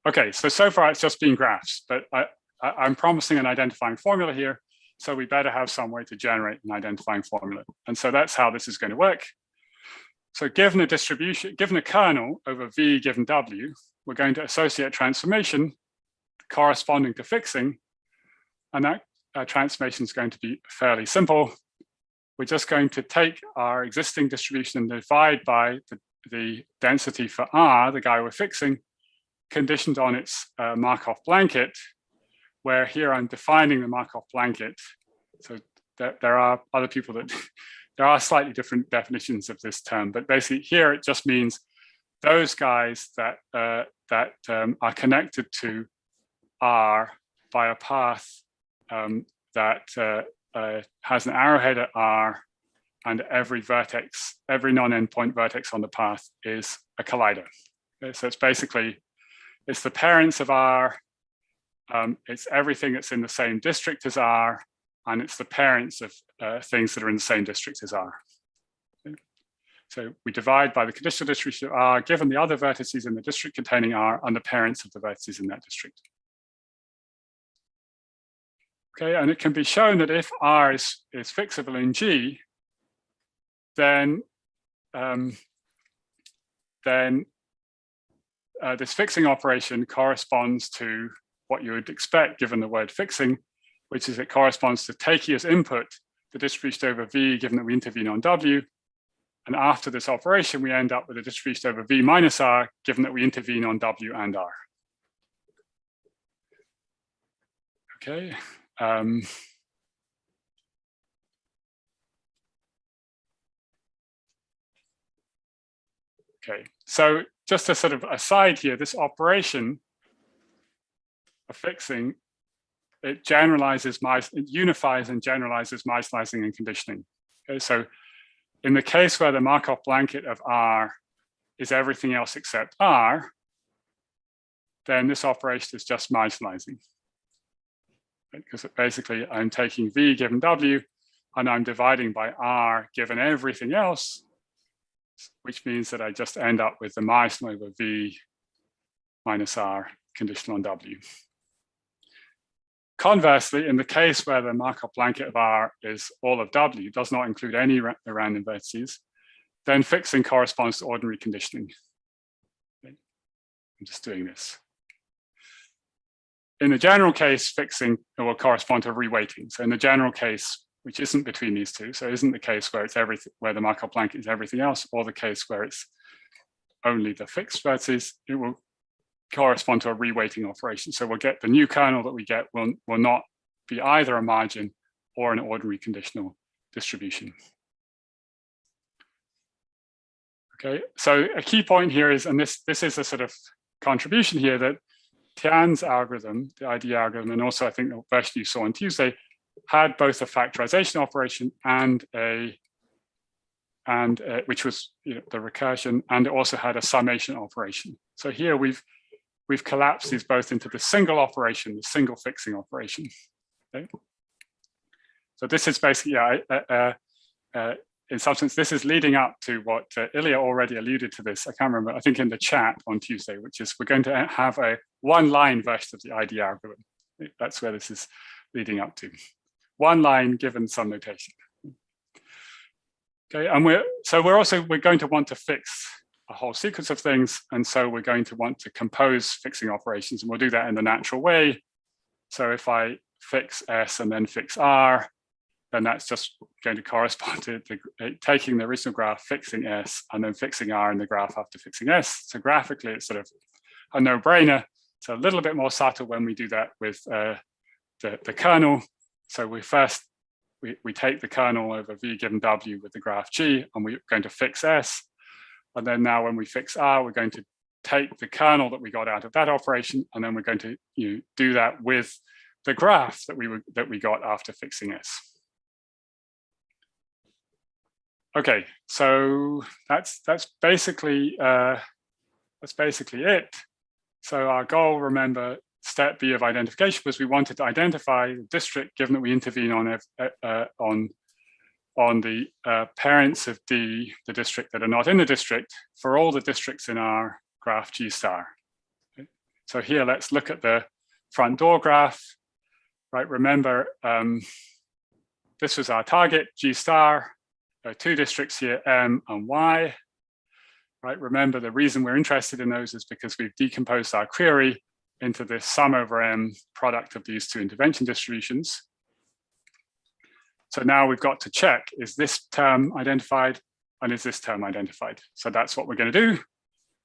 Okay, so far it's just been graphs, but I'm promising an identifying formula here, so we better have some way to generate an identifying formula. And so that's how this is going to work. So given a distribution, given a kernel over V given W, we're going to associate transformation. The corresponding to fixing, and that transformation is going to be fairly simple. We're just going to take our existing distribution and divide by the density for R, the guy we're fixing, conditioned on its Markov blanket, where here I'm defining the Markov blanket. So there are other people that, there are slightly different definitions of this term, but basically here it just means those guys that, are connected to R by a path that has an arrowhead at R, and every vertex, every non-endpoint vertex on the path is a collider. Okay, so it's basically, it's the parents of R, it's everything that's in the same district as R, and it's the parents of things that are in the same district as R. Okay. So we divide by the conditional distribution of R, given the other vertices in the district containing R, and the parents of the vertices in that district. Okay, and it can be shown that if R is fixable in G, then this fixing operation corresponds to what you would expect given the word fixing, which is it corresponds to taking as input the distribution over V given that we intervene on W. And after this operation, we end up with a distribution over V minus R given that we intervene on W and R. Okay. Okay, so just a sort of aside here, this operation of fixing, it generalizes, it unifies and generalizes marginalizing and conditioning. Okay, so in the case where the Markov blanket of R is everything else except R, then this operation is just marginalizing. Because basically I'm taking V given W and I'm dividing by R given everything else, which means that I just end up with the marginal over V minus R conditional on W. Conversely, in the case where the Markov blanket of R is all of W, does not include any random vertices, then fixing corresponds to ordinary conditioning. Okay. I'm just doing this. In the general case, fixing will correspond to reweighting. So in the general case, which isn't between these two, so isn't the case where it's everything, where the Markov blanket is everything else, or the case where it's only the fixed vertices, it will correspond to a reweighting operation. So we'll get the new kernel that we get will not be either a margin or an ordinary conditional distribution. Okay, so a key point here is, and this is a sort of contribution here, that Tian's algorithm, the ID algorithm, and also I think the version you saw on Tuesday, had both a factorization operation and which was the recursion, and it also had a summation operation. So here we've collapsed these both into the single operation, the single fixing operation. Okay? So this is basically, in some sense, this is leading up to what Ilya already alluded to this. I can't remember, I think in the chat on Tuesday, which is we're going to have a one-line version of the ID algorithm. That's where this is leading up to. One line given some notation. Okay, and we're going to want to fix a whole sequence of things, and so we're going to want to compose fixing operations, and we'll do that in the natural way. So if I fix S and then fix R, then that's just going to correspond to taking the original graph, fixing S, and then fixing R in the graph after fixing S. So graphically, it's sort of a no-brainer. It's a little bit more subtle when we do that with the kernel. So we take the kernel over V given W with the graph G, and we're going to fix S. And then now when we fix R, we're going to take the kernel that we got out of that operation, and then we're going to do that with the graph that we got after fixing S. Okay, so that's basically it. So our goal, remember, step B of identification was we wanted to identify the district given that we intervene on the parents of D, the district that are not in the district, for all the districts in our graph G star. Okay. So here, let's look at the front door graph. Right, remember, this was our target, G star. There are two districts here, M and Y. Right, remember, the reason we're interested in those is because we've decomposed our query into this sum over M product of these two intervention distributions. So now we've got to check, is this term identified and is this term identified? So that's what we're going to do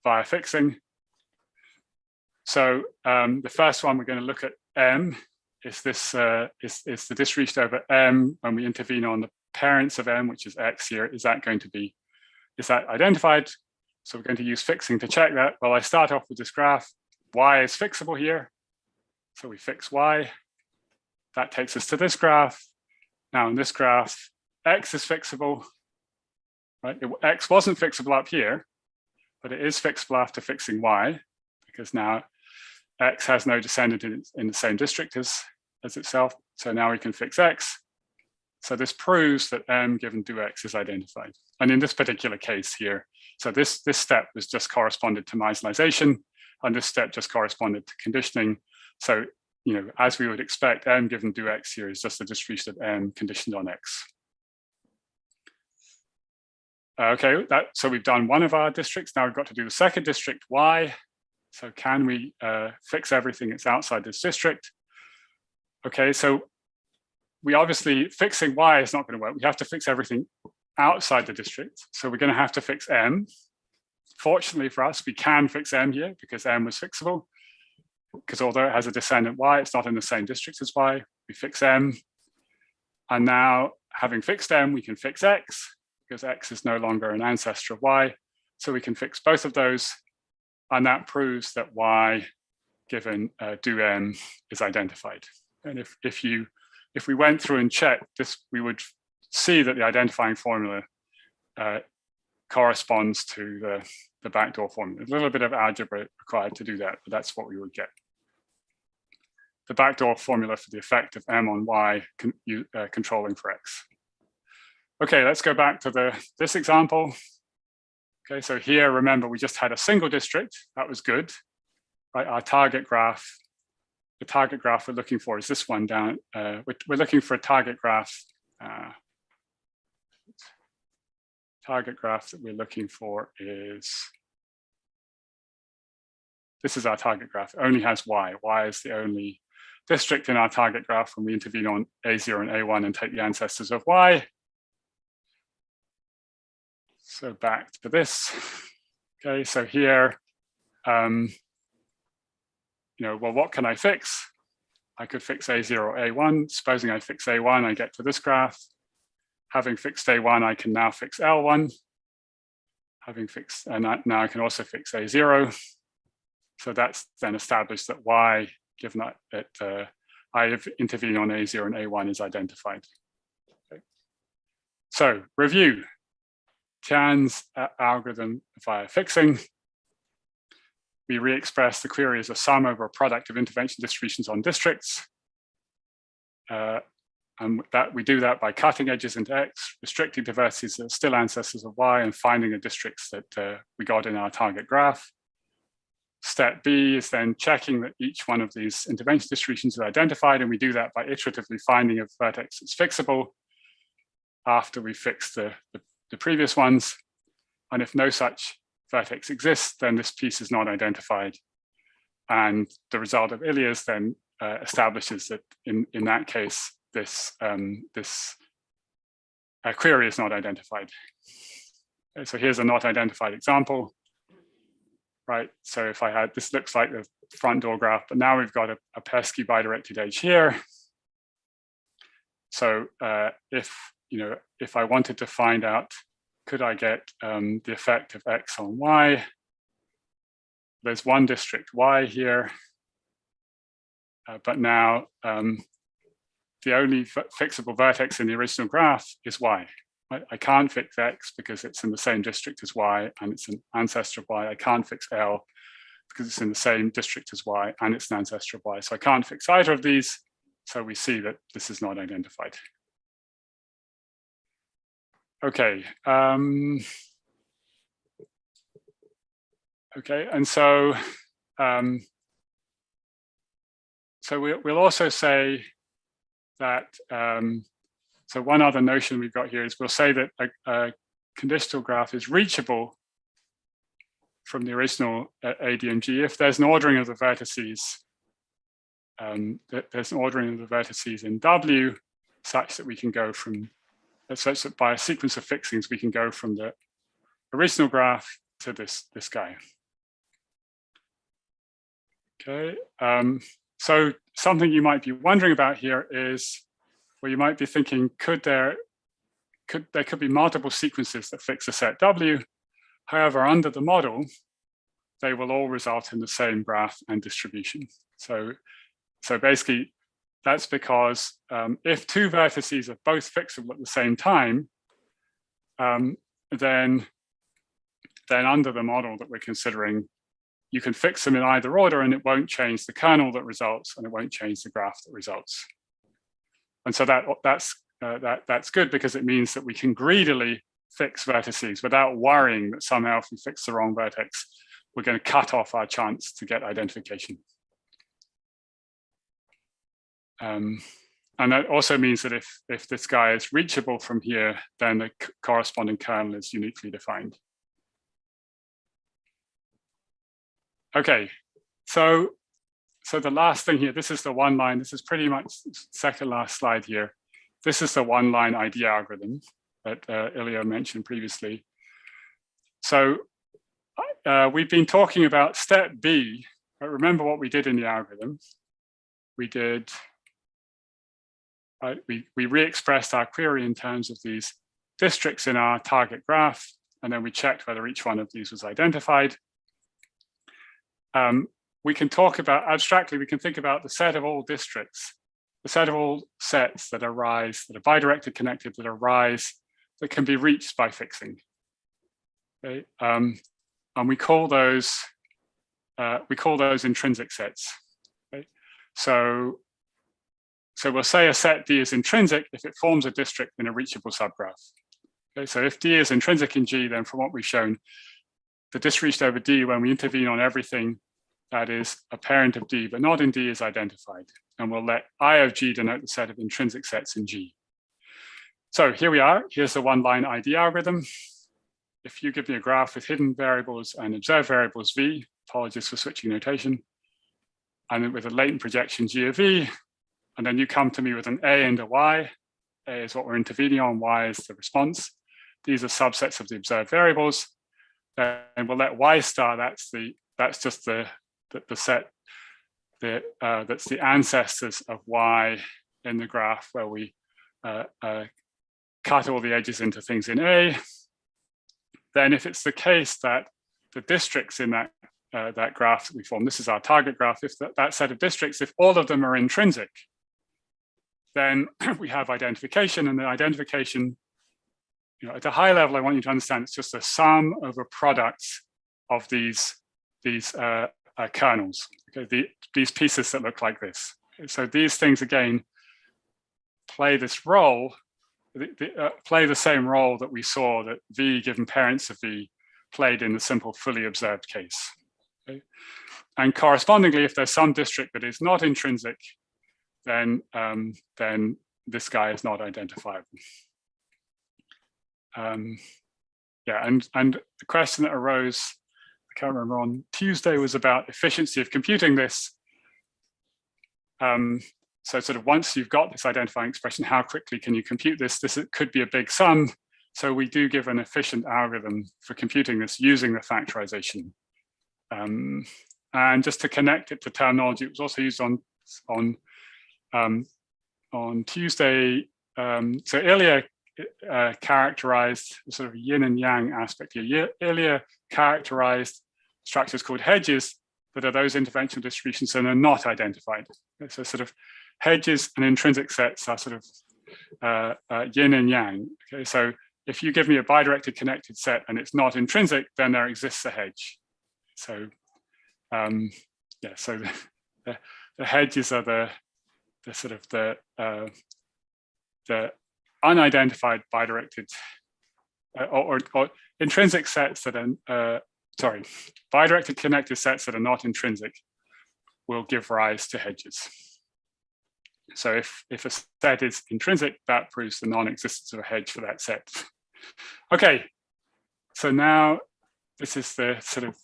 via fixing. So the first one we're going to look at M is this is the distribution over M when we intervene on the parents of M, which is X here. Is that identified? So we're going to use fixing to check that. Well, I start off with this graph. Y is fixable here. So we fix Y. That takes us to this graph. Now in this graph, X is fixable. Right? X wasn't fixable up here, but it is fixable after fixing Y, because now X has no descendant in the same district as itself. So now we can fix X. So this proves that M given do X is identified. And in this particular case here, so this step was just corresponded to Meiselization, and this step just corresponded to conditioning. So, as we would expect, M given do X here is just the distribution of M conditioned on X. Okay, so we've done one of our districts. Now we've got to do the second district, Y. So can we fix everything that's outside this district? Okay, so we obviously, fixing Y is not going to work. We have to fix everything outside the district. So we're going to have to fix M. Fortunately for us, we can fix M here because M was fixable. Because although it has a descendant Y, it's not in the same district as Y. We fix M. And now, having fixed M, we can fix X, because X is no longer an ancestor of Y. So we can fix both of those. And that proves that Y given do M is identified. And if we went through and checked this, we would see that the identifying formula corresponds to the backdoor formula. A little bit of algebra required to do that, but that's what we would get. The backdoor formula for the effect of M on Y controlling for X. Okay, let's go back to this example. Okay, so here, remember, we just had a single district. That was good. Right, our target graph, the target graph we're looking for is this one down. We're looking for a target graph. Target graph that we're looking for is, this is our target graph. It only has Y. Y is the only district in our target graph when we intervene on A0 and A1 and take the ancestors of Y. So back to this. Okay, so here, well, what can I fix? I could fix A0 or A1. Supposing I fix A1, I get to this graph. Having fixed A1, I can now fix L1. Having fixed, and now I can also fix A0. So that's then established that Y, given that I have intervened on A0 and A1 is identified. Okay. So review. Tian's algorithm via fixing. We re-express the query as a sum over a product of intervention distributions on districts. And that we do that by cutting edges into X, restricting to vertices that are still ancestors of Y, and finding the districts that we got in our target graph. Step B is then checking that each one of these intervention distributions is identified, and we do that by iteratively finding a vertex that's fixable after we fix the previous ones. And if no such vertex exists, then this piece is not identified. And the result of Ilias then establishes that in that case, this query is not identified. Okay, so here's a not identified example, right? So if I had, this looks like the front door graph, but now we've got a pesky bidirected edge here. So if I wanted to find out, could I get the effect of X on Y? There's one district Y here, but now the only fixable vertex in the original graph is Y. I can't fix X because it's in the same district as Y and it's an ancestor of Y. I can't fix L because it's in the same district as Y and it's an ancestor of Y. So I can't fix either of these. So we see that this is not identified. Okay. Okay, and so we'll also say that, so one other notion we've got here is we'll say that a conditional graph is reachable from the original ADMG if there's an ordering of the vertices there's an ordering of the vertices in W such that we can go from, such that by a sequence of fixings, we can go from the original graph to this guy. Okay, so something you might be wondering about here is, well, you might be thinking, there could be multiple sequences that fix a set W. However, under the model, they will all result in the same graph and distribution. So basically, that's because if two vertices are both fixable at the same time, then under the model that we're considering, you can fix them in either order and it won't change the kernel that results and it won't change the graph that results. And so that's good because it means that we can greedily fix vertices without worrying that somehow if we fix the wrong vertex, we're going to cut off our chance to get identification. And that also means that if this guy is reachable from here, then the corresponding kernel is uniquely defined. Okay, so the last thing here, this is the one line, this is pretty much second last slide here. This is the one line ID algorithm that Ilya mentioned previously. So we've been talking about step B, but remember what we did in the algorithm. We did, we re-expressed our query in terms of these districts in our target graph, and then we checked whether each one of these was identified. We can talk about, abstractly, we can think about the set of all districts, the set of all sets that arise, that are bidirected connected, that arise, that can be reached by fixing. Okay? And we call those intrinsic sets. Okay? So we'll say a set D is intrinsic if it forms a district in a reachable subgraph. Okay? So if D is intrinsic in G, then from what we've shown, the distribution over D, when we intervene on everything that is a parent of D, but not in D, is identified. And we'll let I of G denote the set of intrinsic sets in G. So here we are. Here's the one-line ID algorithm. If you give me a graph with hidden variables and observed variables V, apologies for switching notation, and then with a latent projection G of V, and then you come to me with an A and a Y. A is what we're intervening on, Y is the response. These are subsets of the observed variables. And we'll let Y star, that's just the set that's the ancestors of Y in the graph where we cut all the edges into things in A. Then if it's the case that the districts in that graph that we form, this is our target graph, if that set of districts, if all of them are intrinsic, then we have identification, and the identification, at a high level, I want you to understand it's just a sum over products of these kernels, okay? These pieces that look like this. So these things, again, play this role, play the same role that we saw that V given parents of V played in the simple fully observed case. Okay? And correspondingly, if there's some district that is not intrinsic, then this guy is not identifiable. Yeah, and the question that arose, I can't remember, on Tuesday was about efficiency of computing this. So sort of once you've got this identifying expression, how quickly can you compute this? This could be a big sum. So we do give an efficient algorithm for computing this using the factorization. And just to connect it to terminology, it was also used on Tuesday. So Ilya characterized the sort of yin and yang aspect here. Ilya characterized structures called hedges that are those interventional distributions and are not identified. So sort of hedges and intrinsic sets are sort of yin and yang. Okay, so if you give me a bidirected connected set and it's not intrinsic, then there exists a hedge. So yeah, so the hedges are the sort of the unidentified bidirected or intrinsic sets that are bidirected connected sets that are not intrinsic will give rise to hedges. So if a set is intrinsic, that proves the non-existence of a hedge for that set. Okay, so now this is the sort of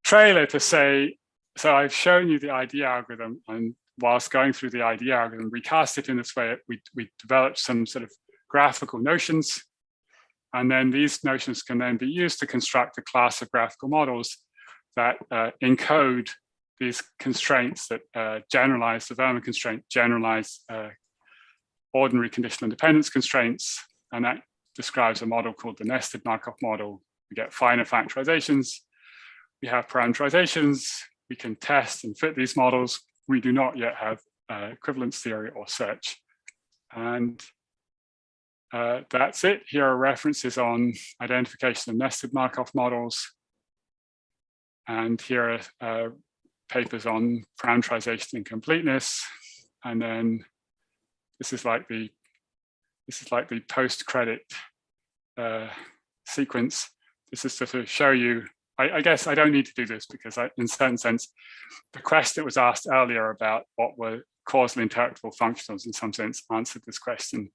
trailer to say, so I've shown you the ID algorithm, and whilst going through the ID algorithm, we cast it in this way. We developed some sort of graphical notions, and then these notions can then be used to construct a class of graphical models that encode these constraints that generalize the Verma constraint, generalize ordinary conditional independence constraints, and that describes a model called the nested Markov model. We get finer factorizations. We have parameterizations. We can test and fit these models. We do not yet have equivalence theory or search. And that's it. Here are references on identification of nested Markov models. And here are papers on parameterization and completeness. And then this is like the post-credit sequence. This is to sort of show you, I guess I don't need to do this because in a certain sense, the question that was asked earlier about what were causally interpretable functionals in some sense answered this question,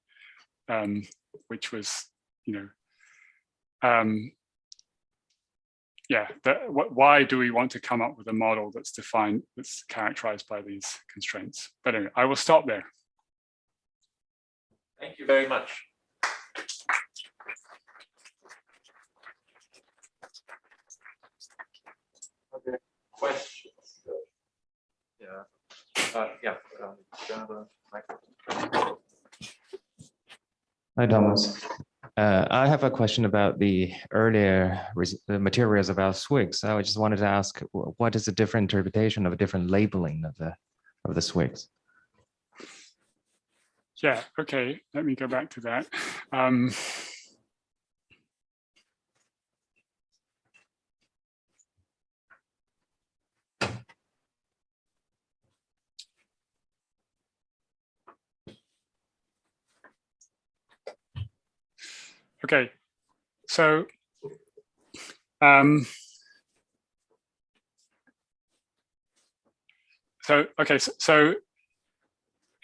which was, why do we want to come up with a model that's defined, that's characterized by these constraints? But anyway, I will stop there. Thank you very much. Okay, questions? Hi, Thomas. I have a question about the earlier materials about SWIGs. I just wanted to ask, what is a different interpretation of a different labeling of the SWIGs? Yeah, okay, let me go back to that. Okay, so so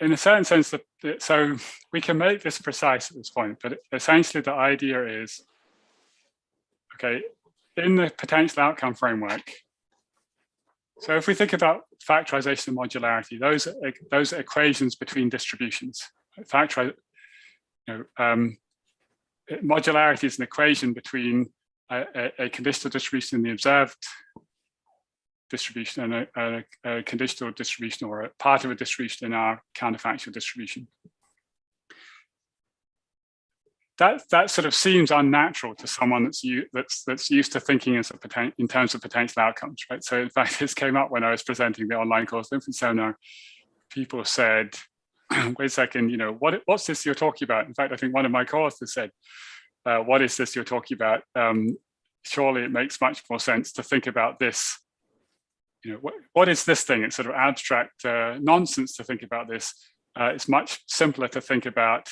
in a certain sense, so we can make this precise at this point, but essentially the idea is, okay, in the potential outcome framework, so if we think about factorization and modularity, those are equations between distributions. Modularity is an equation between a conditional distribution in the observed distribution and a conditional distribution or a part of a distribution in our counterfactual distribution. That sort of seems unnatural to someone that's used to thinking in terms of potential outcomes, right? So in fact, this came up when I was presenting the online causal inference seminar. People said, wait a second, what's this you're talking about? In fact, I think one of my co-authors said, what is this you're talking about? Surely it makes much more sense to think about this. What is this thing? It's sort of abstract nonsense to think about this. It's much simpler to think about,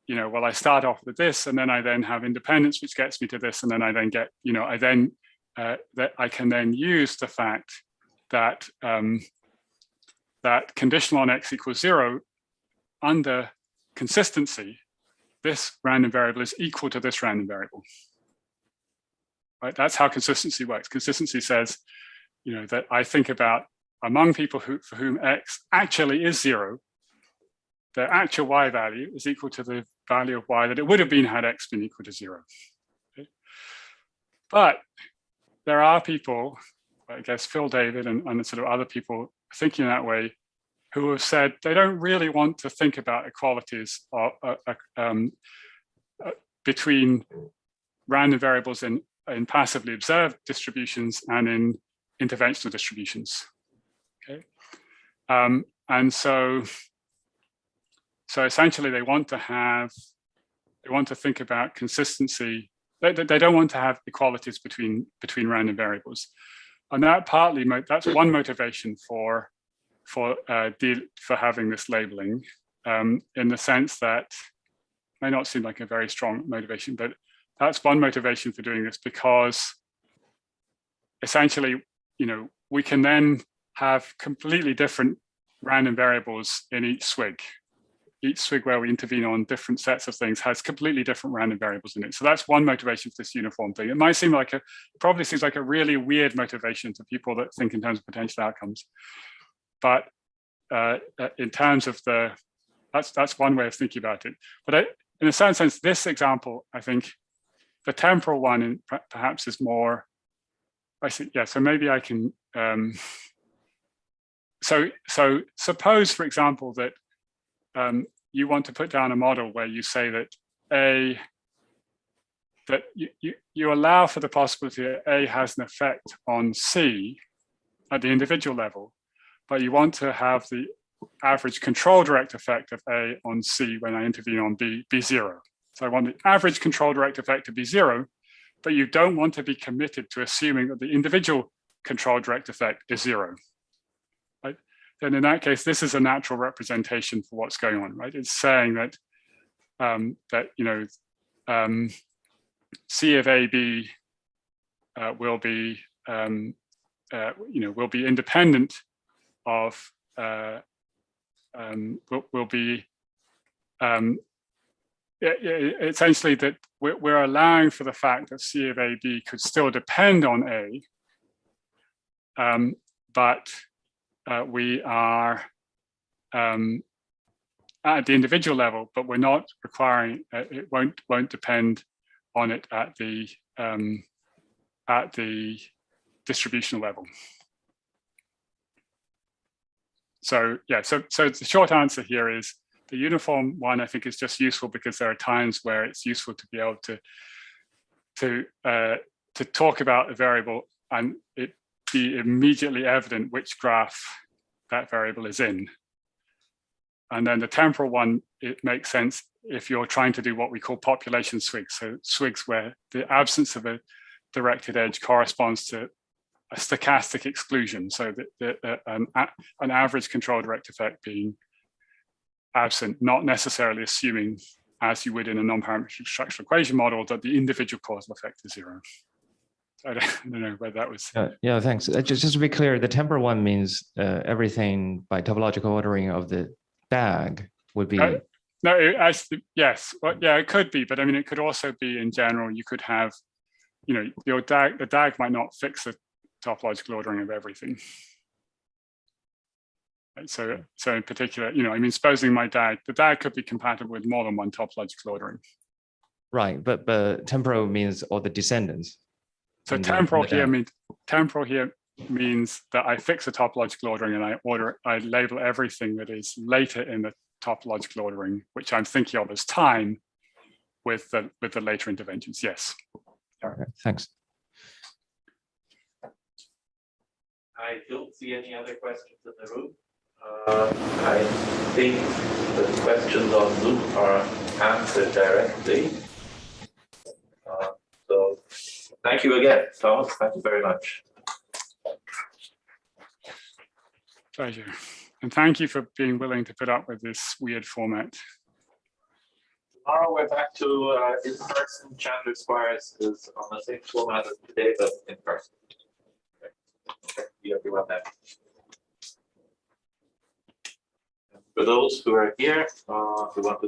well, I start off with this, and then I then have independence, which gets me to this, and then I then get, that I can then use the fact that that conditional on x equals 0 under consistency, this random variable is equal to this random variable. Right? That's how consistency works. Consistency says, that I think about among people for whom x actually is 0, their actual y value is equal to the value of y that it would have been had x been equal to 0. Okay? But there are people, I guess Phil David and sort of other people thinking that way, who have said they don't really want to think about equalities between random variables in passively observed distributions and in interventional distributions. Okay, and so essentially they want to think about consistency. They don't want to have equalities between random variables, and that's one motivation for having this labeling, in the sense that may not seem like a very strong motivation, but that's one motivation for doing this, because essentially, we can then have completely different random variables in each SWIG. Each SWIG where we intervene on different sets of things has completely different random variables in it. So that's one motivation for this uniform thing. It might seem like probably seems like a really weird motivation to people that think in terms of potential outcomes. But in terms of that's one way of thinking about it. But in a certain sense, this example, I think the temporal one perhaps is more, I see, yeah, so maybe I can, so suppose, for example, that you want to put down a model where you say that you allow for the possibility that A has an effect on C at the individual level, but you want to have the average control direct effect of A on C when I intervene on B be zero. So I want the average control direct effect to be zero, but you don't want to be committed to assuming that the individual control direct effect is zero. Right? Then in that case, this is a natural representation for what's going on, right? It's saying that C of AB will be will be independent of will be essentially that we're allowing for the fact that C of AB could still depend on A, but we are at the individual level, but we're not requiring it won't depend on it at the distributional level. So yeah, so the short answer here is the uniform one, I think, is just useful because there are times where it's useful to be able to talk about a variable and it be immediately evident which graph that variable is in. And then the temporal one, it makes sense if you're trying to do what we call population swigs. So swigs where the absence of a directed edge corresponds to a stochastic exclusion. So that an average control direct effect being absent, not necessarily assuming, as you would in a non-parametric structural equation model, that the individual causal effect is zero. I don't know whether that was. Yeah, thanks. Just to be clear, the temporal one means everything by topological ordering of the DAG would be. Yes, well, yeah, it could be, but I mean, it could also be in general. You could have, your DAG. The DAG might not fix the topological ordering of everything. Right, so in particular, I mean, supposing my DAG, the DAG could be compatible with more than one topological ordering. Right, but temporal means all the descendants. So temporal here means that I fix a topological ordering and I label everything that is later in the topological ordering, which I'm thinking of as time, with the later interventions. Yes. Okay, thanks. I don't see any other questions in the room. I think the questions on Zoom are answered directly. So thank you again, Thomas. Thank you very much. Pleasure. And thank you for being willing to put up with this weird format. Tomorrow we're back to in-person. Chandler Squires is on the same format as today, but in person. Okay. See everyone then. For those who are here, who want to